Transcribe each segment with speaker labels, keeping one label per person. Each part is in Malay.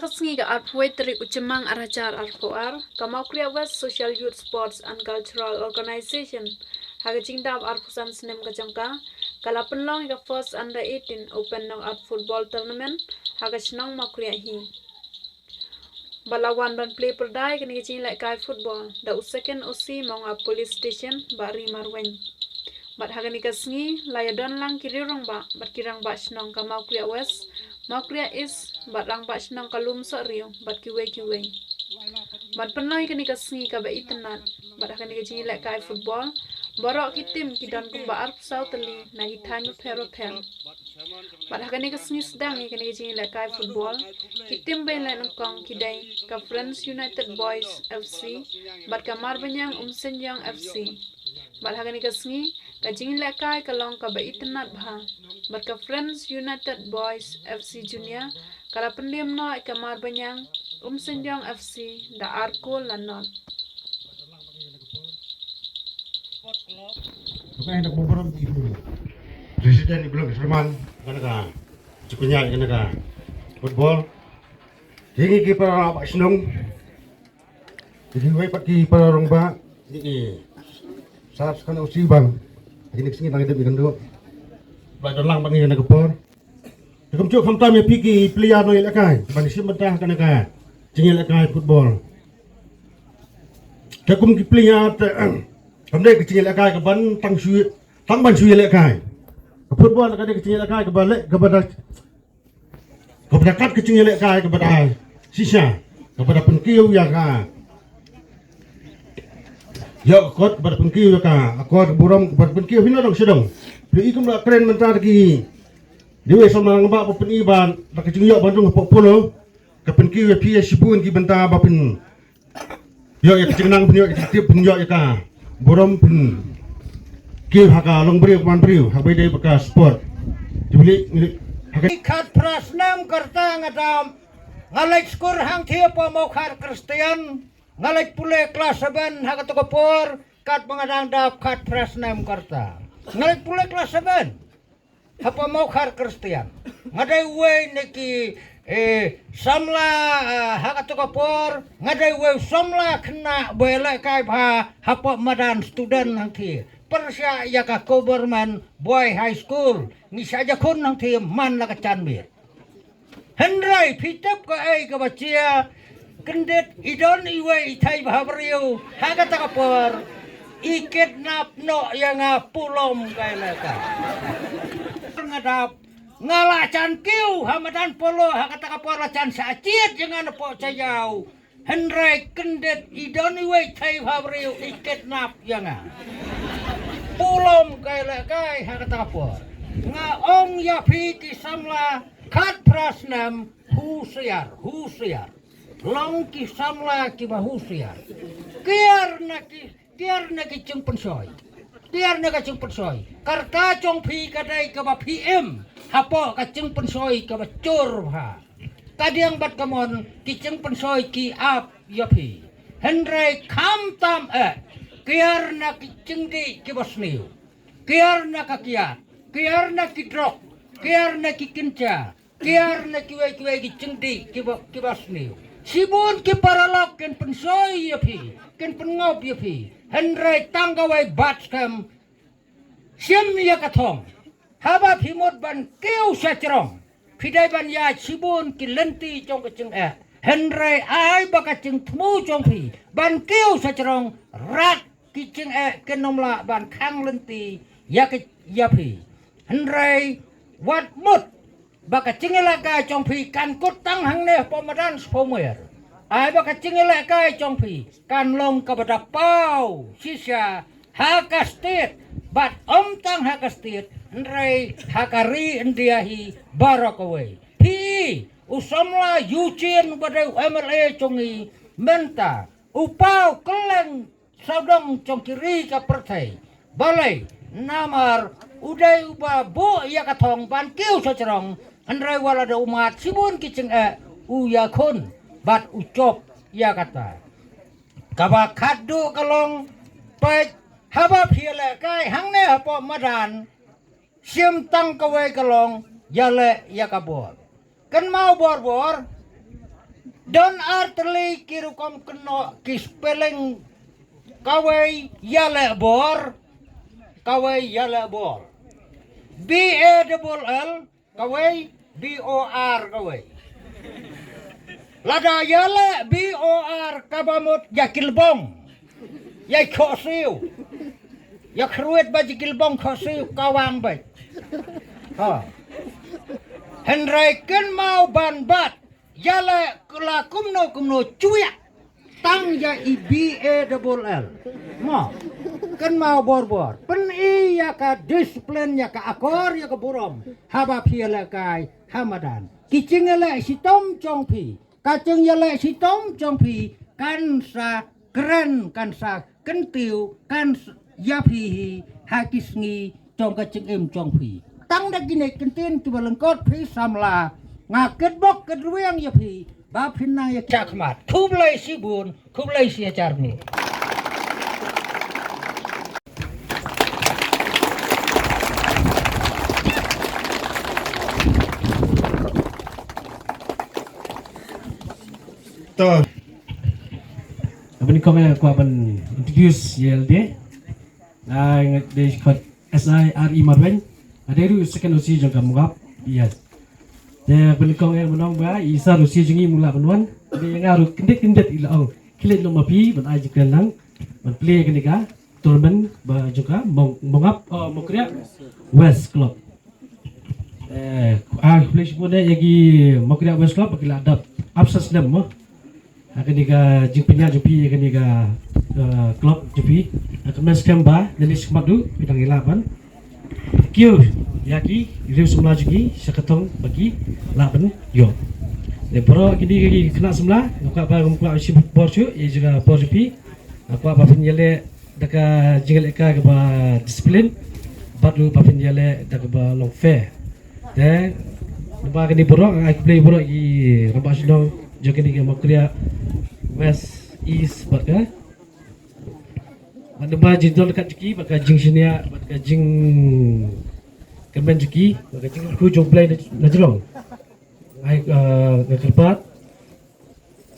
Speaker 1: kasngi ka art poetry uchemang arachar arpoar kamau kriya west social youth sports and cultural organization haga jingdam arpusan sinem kajangka kala penlong ka first under 18 open nong art football tournament haga chnong makriya hi balawan ban play perdai kini jing like kai football da second oc mong a police station bari marwen bat haga ni kasngi layadon lang kirirong ba bat kirang ba chnong kamau kriya west Makria is bat lang ba sinang kalum sa rio bat kiwe bat penai kini kasngi ka ba itenat bat kini ka jingi lek kai football borok kitim kidan kumba arp sauteli na hitan pero bat kini kasngi sedang kini ka jingi lek kai football kitim ben lek nongkong kidai ka Friends United Boys FC bat ka Marbanyang Senyang FC bat kini kasngi ka jingi lek kai kalong ka ba itenat bha bat ka Friends United Boys FC Junior kala pendim no ka Marbanyang Senyang FC da arko lanot
Speaker 2: Bukan nak boboran ibu. Presiden ibu Sulaiman kanaka cikunya kanaka football. Jadi kita apa senang. Jadi we pati para orang ba ni saat kan usi bang. Jadi sini nang hidup ikan tu. Belajar lang bang ni kapor. Kamu cuba kamu tahu piki player no ilakai. Bani simentah kanaka. Cingil ilakai football. Kamu ki player Hôm nay cái chuyện là cái vấn tăng ban suy là cái football là cái chuyện là cái vấn lệ cái vấn cắt cái chuyện là cái vấn sisa cái vấn penkiu ya ka ya kot vấn penkiu ya ka kot buram vấn penkiu hina dong sedang di ikum la keren mentar ki dewe sama ngaba po peniban la cái chuyện ya bandung po polo cái penkiu ya pia sibun ki benta ba pen ya cái chuyện nang penyo cái tip penyo ya ka Borom pun kêu haka long beriu man beriu hak bede bekas sport dibeli
Speaker 3: Ikat prasnam kerta ngadam ngalek skor hang thia pa mau khar Kristian ngalek pule kelas 7 hak tokopor kat mengadang dap kat prasnam kerta ngalek pule kelas 7 hapa mau khar Kristian ngadai we neki samla hak tokopor ngadai we samla kena bele kai pha hapa madan student hang thia Persya ya ka Government Boy High School ni saja kun nang thi man la ka chan mir Henry pitap ka ai ka bachia kendet idon iwe ithai bhabriu haga ta kapor iket nap no yang pulom kai la ka ngadap ngala chan kiu hamadan polo haga ta kapor la chan sa chiet jangan po chayau Henry kendet idon iwe ithai bhabriu iket nap yang Pulom kai hakata por nga ong ya phi samla khat prasnam husiar long ki samla ki ba husiar kiar na ki chung pensoi karta chong phi kadai ka ba pm hapo ka chung pensoi ka ba chor bha kadiang bat kamon ki chung pensoi ki ap ya phi henry kham tam Kiar na kicingdi kibasniu, kiar na kakia, kiar na kidrok, kiar na kikinca, kiar na kiwe kicingdi kibasniu. Sibun kiparalok ken pensoi yapi, ken pengop yapi. Henry tanggawai batskam, sim ya katong. Haba pimot ban keu sacerong, pidai ban ya sibun kilenti jong kecing Henry ai bakacing temu jong pi, ban keu sacerong rat. Kicing kenomla ban khang lenti ya phi Henry wat mut baka cingela ka chong phi kan kut tang hang ne pomadan spomer ai baka cingela ka chong phi kan long ka bada pau sisa haka state bat tang haka state Henry hakari indiahi barakawai phi usamla yucin bada MLA chongi menta upau keleng Sabdong trong kiri ka pertai balai namar udai uba bo ya katong ban kiu sacerong andrai wala da umat sibun kicing uya kun bat ucop ya kata kaba kadu kalong pai haba phiele kai hangne hapo madan sim tang kawai kalong yale ya kabor kan mau bor Don artli kirukom keno kispeleng kawai yale bor BALL kawai BOR kawai lada yale BOR kabamut yakilbong yai khosiu yak ruet baji kilbong khosiu kawang bai ha Henry ken mau ban bat yale kula kumno cuyak tang ya BALL mo kan mau bor pen iya ka disiplin ya ka akor ya ka burom haba piala kai hamadan kicing ele si tom chong pi kaceng ele si tom chong pi kan sa keren kan sa kentiu kan ya pi hakis ngi chong kaceng em chong pi tang da gine kentin tu balengkot pi samla ngaket bok kedruang ya pi ba pinang ya cakmat kublai sibun kublai si acarni
Speaker 2: to
Speaker 4: Abang ni komen aku akan introduce YLD. Ingat dia ikut SIRE Marwen. Ada itu second usia juga mengap. Yes. Dia abang ni komen menang bah. Isa usia jengi mula menuan. Dia yang harus kendet ilang. Kilit nomor pi. Ban aja kelang. Ban play kenika. Tournament bah juga mengap. Mau kerja West Club. Play sebenarnya lagi mau kerja West Club. Bagi ladap. Absas nama. Akan diga jumpinya jumpi akan diga klub jumpi akan meskem ba jenis kemadu bidang ilapan kyo yaki riu semula jugi seketong bagi lapan yo lepro kini kena semula aku apa aku si borju ia juga borjupi aku apa penyele daka jingle eka ke ba disiplin batu apa penyele daka ba long fair dan lepas kini borok aku play borok i rampak sidong jokin ni mau kerja West East bakal mana bah jindol dekat juki bakal jing sini bakal jing kemen juki bakal jing ku jomplay najrong ai kerpat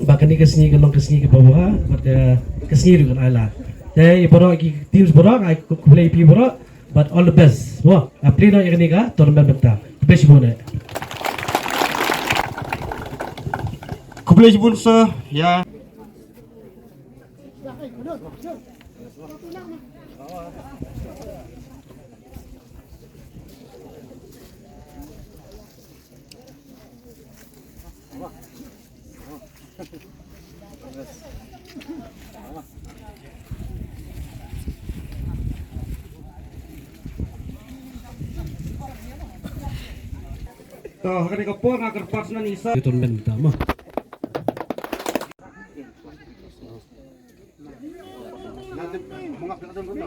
Speaker 4: bakal ni kesini gelong kesini ke bawah bakal kesini dengan ala jadi borok ki teams borok ai ku play pi borok but all the best wah play no yang ni ka tournament beta best bone
Speaker 2: kublai jibun sa ya toh kan kapor ngakar pas nan isa
Speaker 4: tournament pertama.
Speaker 2: nanti mengap dekat dulu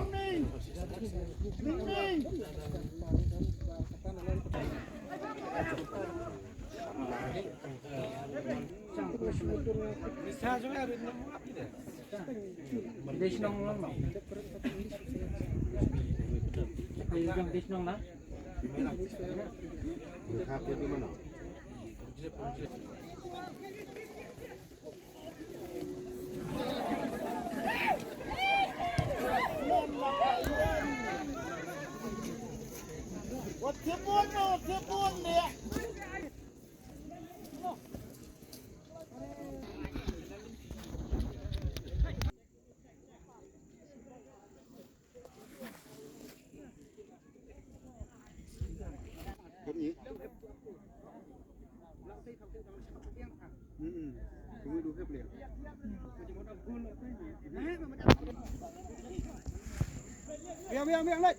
Speaker 2: biang lại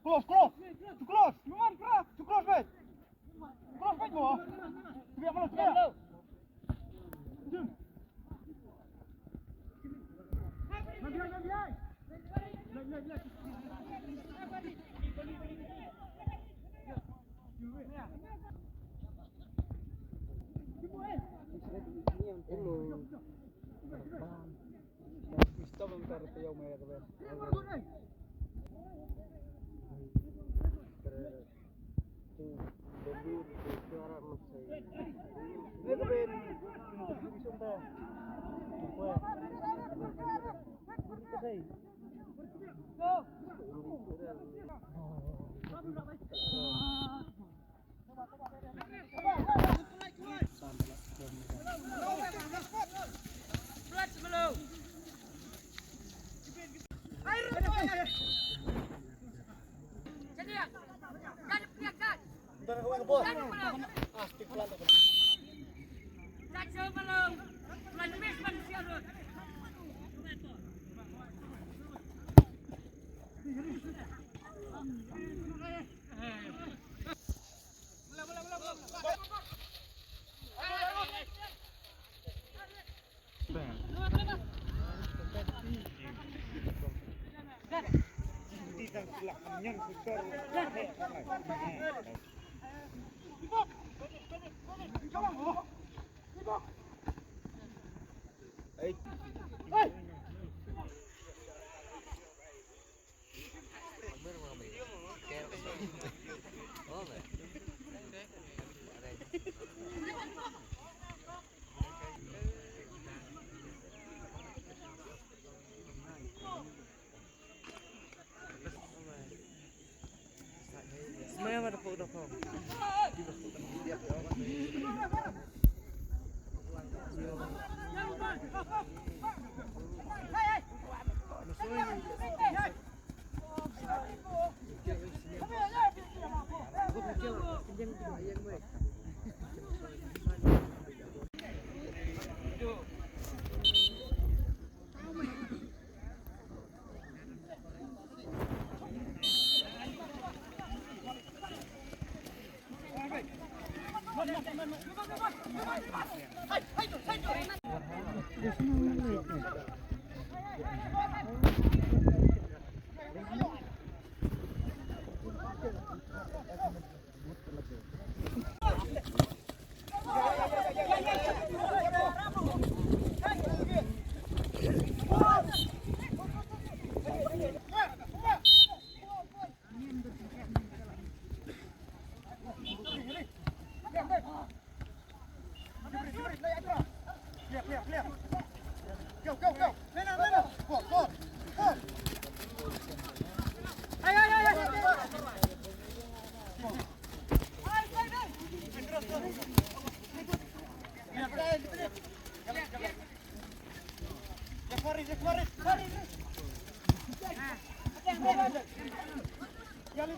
Speaker 2: close, mate.
Speaker 5: Jalan,